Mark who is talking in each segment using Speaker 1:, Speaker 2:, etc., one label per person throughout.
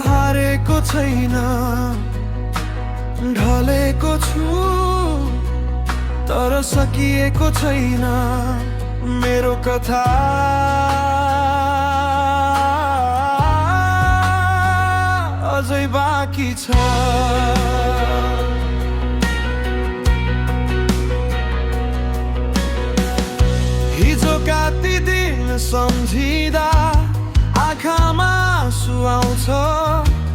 Speaker 1: हारेको छैन, ढलेको छु तर सकिएको छैन मेरो कथा। अझै बाँकी छ। हिजोका ती दिन सम्झिँदा आँखामा आँसु आउँछ,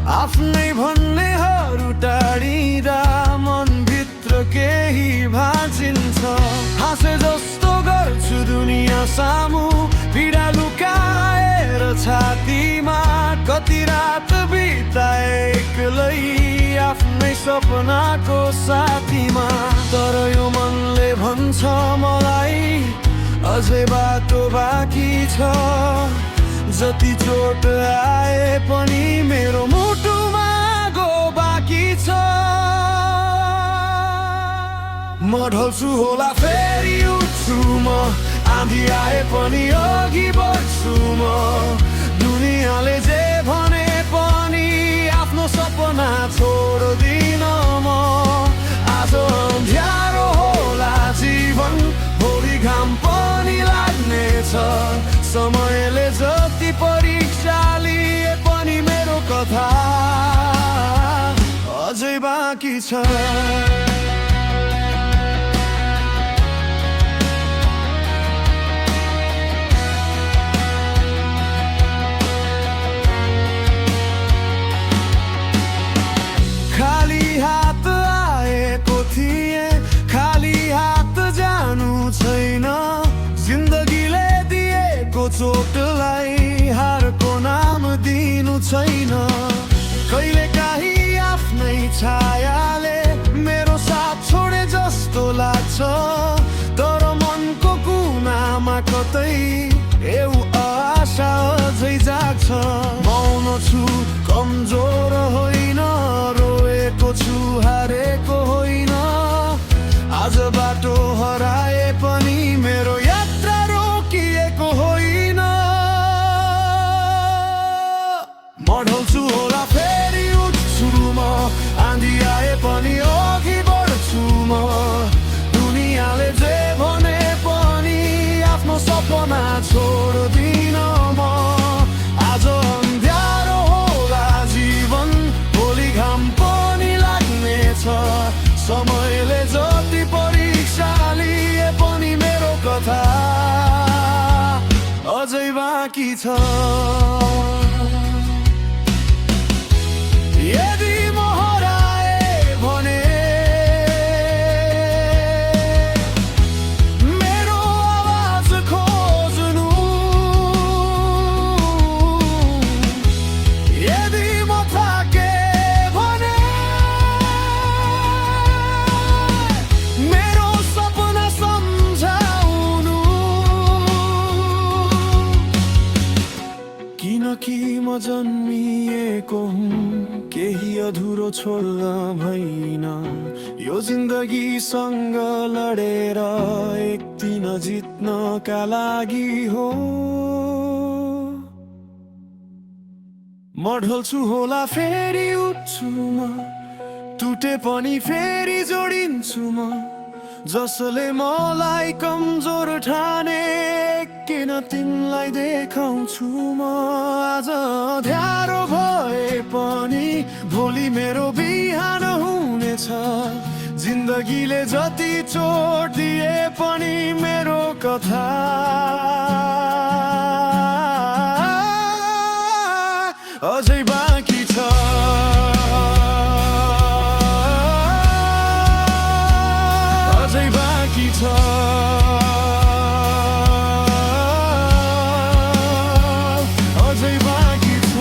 Speaker 1: आफ्नै भन्नेहरू टाढिँदा मनभित्र केही भाँचिन्छ। हाँसे जस्तो गर्छु दुनिया सामु, पीडा लुकाएर छातीमा, कति रात बिताए एक्लै आफ्नै सपनाको साथीमा। तर यो मनले भन्छ मलाई अझै बाटो बाँकी छ, जति चोट आए पनि मेरो मुटुमा गो बाँकी छ। म ढल्छु होला फेरि उठ्छु म, आँधी आए पनि अघि बढ्छु म। दुनियाँले जे भने पनि आफ्नो सपना छोड्दिन म। आज अँध्यारो होला जीवन, भोलि घाम पनि लाग्नेछ। समयले जति परीक्षा लिए पनि मेरो कथा अझै बाँकी छ। खाली हात आएको थिए, खाली हात जानु छैन। जिन्दगीले दिएको चोटलाई हारको नाम दिनु छैन। कहिले काहीँ आफ्नै छायाले मेरो साथ छोडे जस्तो लाग्छ, तर मनको कुनामा कतै एउटा आशा अझै जाग्छ। मौन छु कमजोर होइन, रोएको छु हारेको होइन। आज बाटो हराए पनि मेरो यात्रा रोकिएको होइन। म ढल्छु होला फेरि उठ्छु म, आँधी आए पनि अघि बढ्छु म। दुनियाँले जे भने पनि आफ्नो सपना छोड्दिन म। आज अँध्यारो होला जीवन, भोलि घाम पनि लाग्नेछ। समयले जति परीक्षा लिए पनि मेरो कथा अझै बाँकी छ। यदि म हराए भने मेरो आवाज खोज्नु, यदि म थाके भने मेरो सपना सम्झाउनु। किनकि म जन्मिएको हुँ केही अधुरो छोड्दा भइन। यो जिन्दगीसँग लडेर एक दिन जित्नका लागि हो। म ढल्छु होला फेरि उठ्छु म, टुटे पनि फेरि जोडिन्छु म। जसले मलाई कमजोर ठाने किन तिमीलाई देखाउँछु म। आज अँध्यारो भए पनि भोलि मेरो बिहान हुनेछ। जिन्दगीले जति चोट दिए पनि मेरो कथा अझै बाँकी छ। अझै बाँकी छ। अझै बाँकी छ।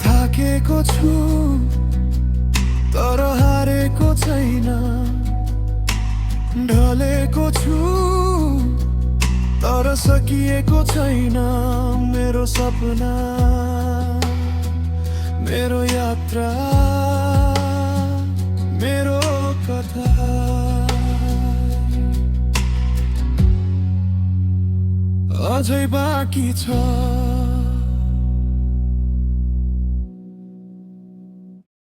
Speaker 1: थाकेको छु तर हारेको छैन, ढलेको छु तर सकिएको छैन मेरो सपना, मेरो यात्रा मेरो कथा अझै बाँकी छ।